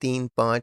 3, 5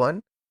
1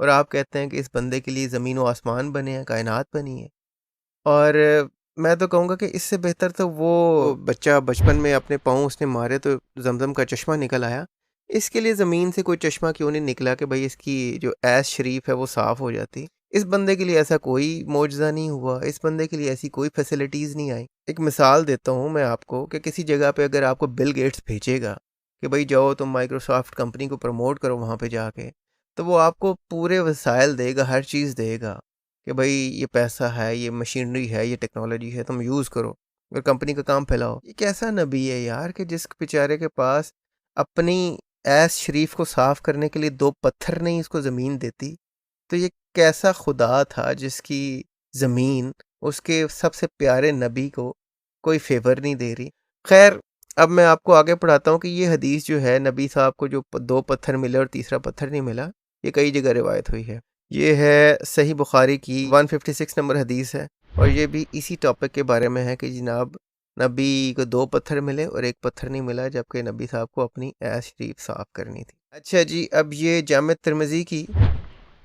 اور آپ کہتے ہیں کہ اس بندے کے لیے زمین و آسمان بنے ہیں، کائنات بنی ہے۔ اور میں تو کہوں گا کہ اس سے بہتر تو وہ بچہ بچپن میں اپنے پاؤں اس نے مارے تو زمزم کا چشمہ نکل آیا، اس کے لیے زمین سے کوئی چشمہ کیوں نہیں نکلا کہ بھئی اس کی جو ایس شریف ہے وہ صاف ہو جاتی۔ اس بندے کے لیے ایسا کوئی معجزہ نہیں ہوا، اس بندے کے لیے ایسی کوئی فیسلٹیز نہیں آئی۔ ایک مثال دیتا ہوں میں آپ کو کہ کسی جگہ پہ اگر آپ کو بل گیٹس بھیجے گا کہ بھئی جاؤ تم مائکروسافٹ کمپنی کو پروموٹ کرو وہاں پہ جا کے، تو وہ آپ کو پورے وسائل دے گا، ہر چیز دے گا کہ بھئی یہ پیسہ ہے، یہ مشینری ہے، یہ ٹیکنالوجی ہے، تم یوز کرو اور کمپنی کا کام پھیلاؤ۔ یہ کیسا نبی ہے یار کہ جس بیچارے کے پاس اپنی ایس شریف کو صاف کرنے کے لیے 2 پتھر نہیں اس کو زمین دیتی؟ تو یہ کیسا خدا تھا جس کی زمین اس کے سب سے پیارے نبی کو کوئی فیور نہیں دے رہی؟ خیر، اب میں آپ کو آگے پڑھاتا ہوں کہ یہ حدیث جو ہے نبی صاحب کو جو 2 پتھر ملے اور تیسرا پتھر نہیں ملا، یہ کئی جگہ روایت ہوئی ہے۔ یہ ہے صحیح بخاری کی 156 نمبر حدیث ہے، اور یہ بھی اسی ٹاپک کے بارے میں ہے کہ جناب نبی کو 2 پتھر ملے اور 1 پتھر نہیں ملا، جبکہ نبی صاحب کو اپنی ایس شریف صاف کرنی تھی۔ اچھا جی، اب یہ جامع ترمذی کی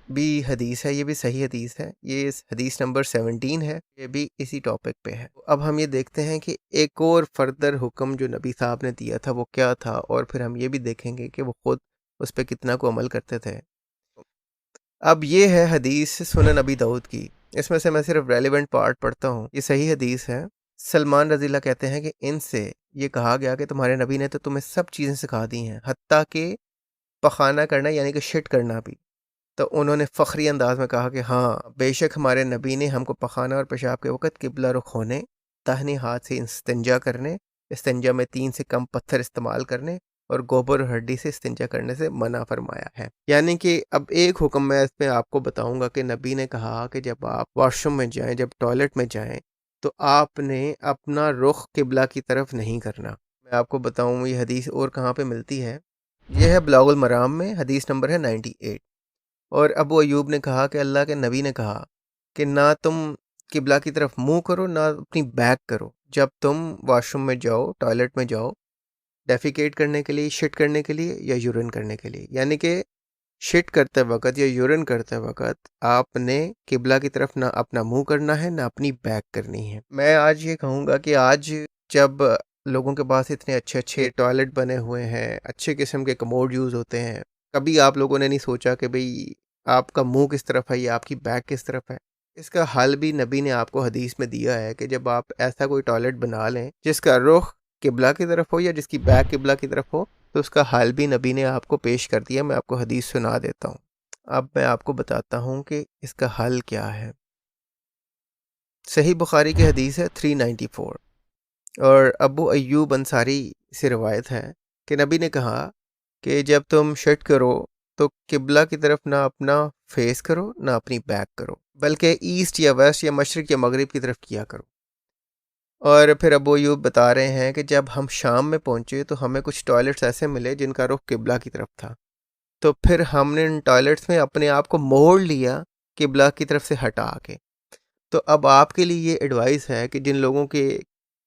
بھی حدیث ہے، یہ بھی صحیح حدیث ہے، یہ حدیث نمبر 17 ہے، یہ بھی اسی ٹاپک پہ ہے۔ اب ہم یہ دیکھتے ہیں کہ ایک اور فردر حکم جو نبی صاحب نے دیا تھا وہ کیا تھا، اور پھر ہم یہ بھی دیکھیں گے کہ وہ خود اس پہ کتنا کو عمل کرتے تھے۔ اب یہ ہے حدیث سنن نبی داؤد کی، اس میں سے میں صرف ریلیونٹ پارٹ پڑھتا ہوں۔ یہ صحیح حدیث ہے۔ سلمان رضی اللہ کہتے ہیں کہ ان سے یہ کہا گیا کہ تمہارے نبی نے تو تمہیں سب چیزیں سکھا دی ہیں، حتیٰ کہ پخانہ کرنا یعنی کہ شٹ کرنا بھی۔ تو انہوں نے فخری انداز میں کہا کہ ہاں بے شک ہمارے نبی نے ہم کو پخانہ اور پیشاب کے وقت قبلہ رخ ہونے، داہنے ہاتھ سے استنجا کرنے، استنجا میں 3 سے کم پتھر استعمال کرنے اور گوبر اور ہڈی سے استنجا کرنے سے منع فرمایا ہے۔ یعنی کہ اب ایک حکم میں اس میں آپ کو بتاؤں گا کہ نبی نے کہا کہ جب آپ واش روم میں جائیں، جب ٹوائلٹ میں جائیں، تو آپ نے اپنا رخ قبلہ کی طرف نہیں کرنا۔ میں آپ کو بتاؤں یہ حدیث اور کہاں پہ ملتی ہے، یہ ہے بلاغ المرام میں، حدیث نمبر ہے 98۔ اور ابو ایوب نے کہا کہ اللہ کے نبی نے کہا کہ نہ تم قبلہ کی طرف منہ کرو نہ اپنی بیک کرو جب تم واش روم میں جاؤ، ٹوائلٹ میں جاؤ، ڈیفیکیٹ کرنے کے لیے، شٹ کرنے کے لیے یا یورین کرنے کے لیے۔ یعنی کہ شٹ کرتے وقت یا یورین کرتے وقت آپ نے قبلہ کی طرف نہ اپنا منہ کرنا ہے نہ اپنی بیک کرنی ہے۔ میں آج یہ کہوں گا کہ آج جب لوگوں کے پاس اتنے اچھے اچھے ٹوائلٹ بنے ہوئے ہیں، اچھے قسم کے کموڈ یوز ہوتے ہیں، کبھی آپ لوگوں نے نہیں سوچا کہ بھئی آپ کا منہ کس طرف ہے یا آپ کی بیک کس طرف ہے؟ اس کا حل بھی نبی نے آپ کو حدیث میں دیا ہے کہ جب آپ ایسا کوئی ٹوائلٹ بنا لیں جس کا رخ قبلہ کی طرف ہو یا جس کی بیک قبلہ کی طرف ہو، تو اس کا حل بھی نبی نے آپ کو پیش کر دیا۔ میں آپ کو حدیث سنا دیتا ہوں۔ اب میں آپ کو بتاتا ہوں کہ اس کا حل کیا ہے۔ صحیح بخاری کی حدیث ہے 394، اور ابو ایوب انصاری سے روایت ہے کہ نبی نے کہا کہ جب تم شٹ کرو تو قبلہ کی طرف نہ اپنا فیس کرو نہ اپنی بیک کرو، بلکہ ایسٹ یا ویسٹ یا مشرق یا مغرب کی طرف کیا کرو۔ اور پھر ابو ایوب بتا رہے ہیں کہ جب ہم شام میں پہنچے تو ہمیں کچھ ٹوائلٹس ایسے ملے جن کا رخ قبلہ کی طرف تھا، تو پھر ہم نے ان ٹوائلٹس میں اپنے آپ کو موڑ لیا قبلہ کی طرف سے ہٹا کے۔ تو اب آپ کے لیے یہ ایڈوائس ہے کہ جن لوگوں کے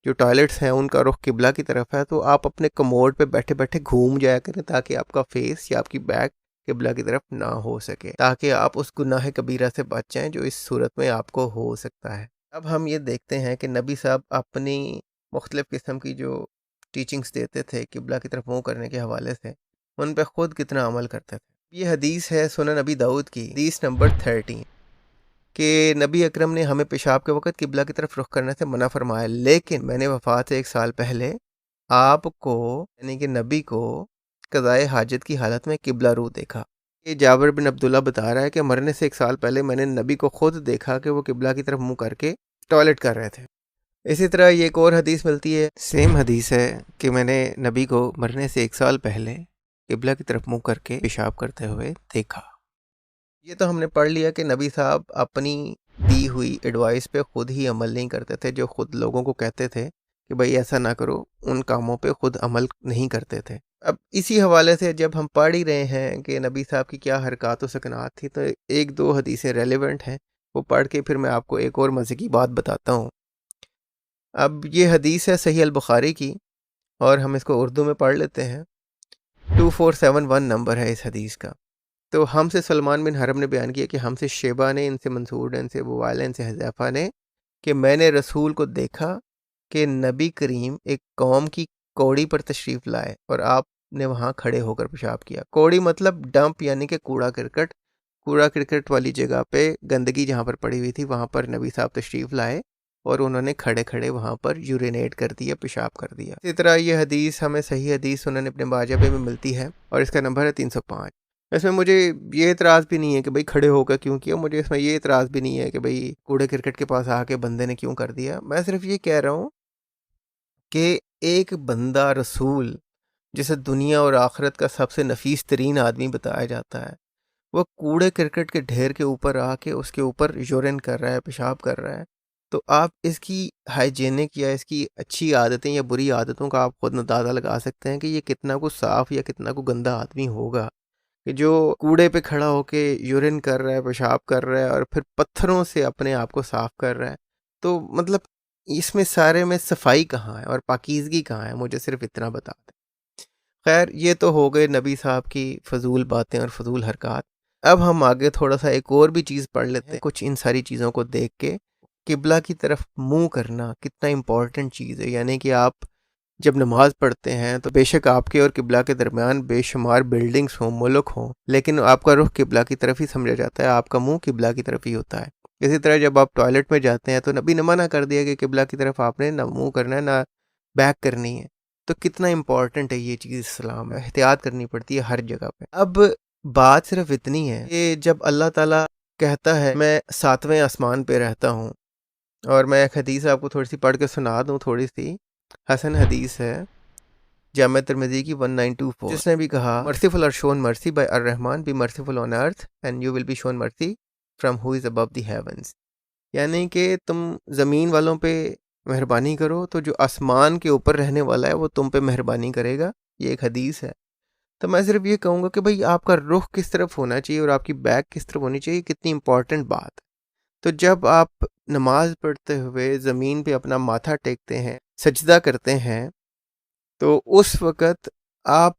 جو ٹوائلٹس ہیں ان کا رخ قبلہ کی طرف ہے، تو آپ اپنے کموڈ پہ بیٹھے بیٹھے گھوم جایا کریں تاکہ آپ کا فیس یا آپ کی بیک قبلہ کی طرف نہ ہو سکے، تاکہ آپ اس گناہ کبیرہ سے بچ جائیں جو اس صورت میں آپ کو ہو سکتا ہے۔ اب ہم یہ دیکھتے ہیں کہ نبی صاحب اپنی مختلف قسم کی جو ٹیچنگز دیتے تھے قبلہ کی طرف منہ کرنے کے حوالے سے، ان پہ خود کتنا عمل کرتے تھے۔ یہ حدیث ہے سنن نبی داؤد کی، حدیث نمبر 13، کہ نبی اکرم نے ہمیں پیشاب کے وقت قبلہ کی طرف رخ کرنے سے منع فرمایا، لیکن میں نے وفات سے 1 سال پہلے آپ کو یعنی کہ نبی کو قضائے حاجت کی حالت میں قبلہ رو دیکھا۔ یہ جابر بن عبداللہ بتا رہا ہے کہ مرنے سے 1 سال پہلے میں نے نبی کو خود دیکھا کہ وہ قبلہ کی طرف منہ کر کے ٹوائلٹ کر رہے تھے۔ اسی طرح یہ ایک اور حدیث ملتی ہے، سیم حدیث ہے کہ میں نے نبی کو مرنے سے 1 سال پہلے قبلہ کی طرف منہ کر کے پیشاب کرتے ہوئے دیکھا۔ یہ تو ہم نے پڑھ لیا کہ نبی صاحب اپنی دی ہوئی ایڈوائس پہ خود ہی عمل نہیں کرتے تھے، جو خود لوگوں کو کہتے تھے کہ بھئی ایسا نہ کرو، ان کاموں پہ خود عمل نہیں کرتے تھے۔ اب اسی حوالے سے جب ہم پڑھ ہی رہے ہیں کہ نبی صاحب کی کیا حرکات و سکنات تھی، تو 1-2 حدیثیں ریلیونٹ ہیں، وہ پڑھ کے پھر میں آپ کو ایک اور مزے کی بات بتاتا ہوں۔ اب یہ حدیث ہے صحیح البخاری کی، اور ہم اس کو اردو میں پڑھ لیتے ہیں۔ 2471 نمبر ہے اس حدیث کا۔ تو ہم سے سلمان بن حرب نے بیان کیا کہ ہم سے شیبہ نے، ان سے منصور نے، ان سے ابو وائل نے، ان سے حذیفہ نے، کہ میں نے رسول کو دیکھا کہ نبی کریم ایک قوم کی کوڑی پر تشریف لائے اور آپ نے وہاں کھڑے ہو کر پیشاب کیا۔ کوڑی مطلب ڈمپ، یعنی کہ کوڑا کرکٹ والی جگہ پہ گندگی جہاں پر پڑی ہوئی تھی وہاں پر نبی صاحب تشریف لائے اور انہوں نے کھڑے کھڑے وہاں پر یورینیٹ کر دیا، پیشاب کر دیا۔ اسی طرح یہ حدیث ہمیں صحیح حدیث سنن ابن ماجہ میں ملتی ہے اور اس کا نمبر ہے 305۔ اس میں مجھے یہ اعتراض بھی نہیں ہے کہ بھئی کھڑے ہو کر کیوں کیا، مجھے اس میں یہ اعتراض بھی نہیں ہے کہ بھئی کوڑے کرکٹ کے پاس آ کے بندے نے کیوں کر دیا۔ میں صرف یہ کہہ رہا ہوں کہ ایک بندہ رسول جسے دنیا اور آخرت کا سب سے نفیس ترین آدمی بتایا جاتا ہے، وہ کوڑے کرکٹ کے ڈھیر کے اوپر آ کے اس کے اوپر یورین کر رہا ہے، پیشاب کر رہا ہے، تو آپ اس کی ہائیجینک یا اس کی اچھی عادتیں یا بری عادتوں کا آپ خود اندازہ لگا سکتے ہیں کہ یہ کتنا کو صاف یا کتنا کو گندا آدمی ہوگا کہ جو کوڑے پہ کھڑا ہو کے یورین کر رہا ہے، پیشاب کر رہا ہے اور پھر پتھروں سے اپنے آپ کو صاف کر رہا ہے۔ تو مطلب اس میں سارے میں صفائی کہاں ہے اور پاکیزگی کہاں ہے؟ مجھے صرف اتنا بتا دیں۔ خیر، یہ تو ہو گئے نبی صاحب کی فضول باتیں اور فضول حرکات۔ اب ہم آگے تھوڑا سا ایک اور بھی چیز پڑھ لیتے ہیں، کچھ ان ساری چیزوں کو دیکھ کے قبلہ کی طرف منہ کرنا کتنا امپورٹنٹ چیز ہے۔ یعنی کہ آپ جب نماز پڑھتے ہیں تو بے شک آپ کے اور قبلہ کے درمیان بے شمار بلڈنگز ہوں، ملک ہوں، لیکن آپ کا رخ قبلہ کی طرف ہی سمجھا جاتا ہے، آپ کا منہ قبلہ کی طرف ہی ہوتا ہے۔ اسی طرح جب آپ ٹوائلٹ میں جاتے ہیں تو نبی نے منع کر دیا کہ قبلہ کی طرف آپ نے نہ منہ کرنا ہے نہ بیک کرنی ہے۔ تو کتنا امپورٹنٹ ہے یہ چیز اسلام میں، احتیاط کرنی پڑتی ہے ہر جگہ پہ۔ اب بات صرف اتنی ہے کہ جب اللہ تعالیٰ کہتا ہے میں 7ویں آسمان پہ رہتا ہوں، اور میں ایک حدیث آپ کو تھوڑی سی پڑھ کے سنا دوں، تھوڑی سی حسن حدیث ہے، جامع ترمذی کی 1924، جس نے بھی کہا merciful are shown mercy by Ar-Rahman, be merciful on earth and you will be shown mercy from who is Abu the havens. یعنی کہ تم زمین والوں پہ مہربانی کرو تو جو آسمان کے اوپر رہنے والا ہے وہ تم پہ مہربانی کرے گا۔ یہ ایک حدیث ہے۔ تو میں صرف یہ کہوں گا کہ بھئی آپ کا رخ کس طرف ہونا چاہیے اور آپ کی بیک کس طرف ہونی چاہیے، کتنی امپورٹنٹ بات ہے۔ تو جب آپ نماز پڑھتے ہوئے زمین پہ اپنا ماتھا ٹیکتے ہیں، سجدہ کرتے ہیں، تو اس وقت آپ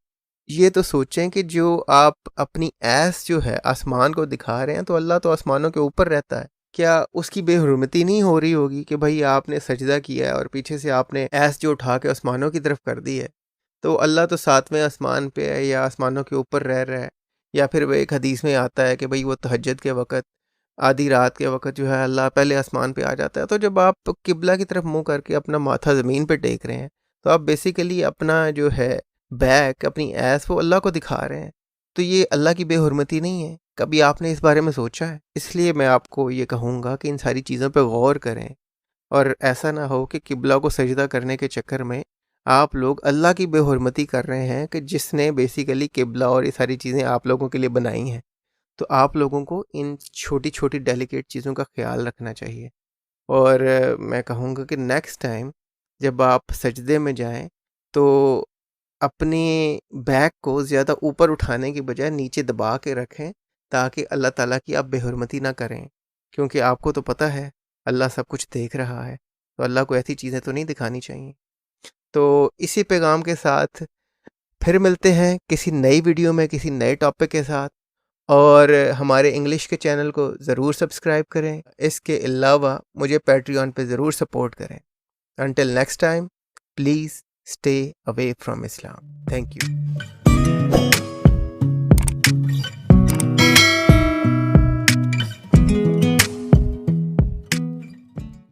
یہ تو سوچیں کہ جو آپ اپنی ایس جو ہے آسمان کو دکھا رہے ہیں، تو اللہ تو آسمانوں کے اوپر رہتا ہے، کیا اس کی بے حرمتی نہیں ہو رہی ہوگی کہ بھئی آپ نے سجدہ کیا ہے اور پیچھے سے آپ نے ایس جو اٹھا کے آسمانوں کی طرف کر دی ہے؟ تو اللہ تو 7ویں آسمان پہ ہے یا آسمانوں کے اوپر رہ رہا ہے، یا پھر وہ ایک حدیث میں آتا ہے کہ بھئی وہ تہجد کے وقت، آدھی رات کے وقت جو ہے اللہ پہلے آسمان پہ آ جاتا ہے۔ تو جب آپ قبلہ کی طرف منہ کر کے اپنا ماتھا زمین پہ ٹیک رہے ہیں تو آپ بیسیکلی اپنا جو ہے بیک، اپنی ایس، وہ اللہ کو دکھا رہے ہیں۔ تو یہ اللہ کی بے حرمتی نہیں ہے؟ کبھی آپ نے اس بارے میں سوچا ہے؟ اس لیے میں آپ کو یہ کہوں گا کہ ان ساری چیزوں پہ غور کریں، اور ایسا نہ ہو کہ قبلہ کو سجدہ کرنے کے چکر میں آپ لوگ اللہ کی بے حرمتی کر رہے ہیں کہ جس نے بیسیکلی قبلہ اور یہ ساری چیزیں آپ لوگوں کے لیے بنائی ہیں۔ تو آپ لوگوں کو ان چھوٹی چھوٹی ڈیلیکیٹ چیزوں کا خیال رکھنا چاہیے۔ اور میں کہوں گا کہ نیکسٹ ٹائم جب آپ سجدے میں جائیں تو اپنی بیک کو زیادہ اوپر اٹھانے کی بجائے نیچے دبا کے رکھیں، تاکہ اللہ تعالیٰ کی آپ بے حرمتی نہ کریں، کیونکہ آپ کو تو پتہ ہے اللہ سب کچھ دیکھ رہا ہے، تو اللہ کو ایسی چیزیں تو نہیں دکھانی چاہیے۔ تو اسی پیغام کے ساتھ پھر ملتے ہیں کسی نئی ویڈیو میں، کسی نئے ٹاپک کے ساتھ، اور ہمارے انگلش کے چینل کو ضرور سبسکرائب کریں۔ اس کے علاوہ مجھے پیٹریون پہ ضرور سپورٹ کریں۔ Until next time, please stay away from Islam. Thank you.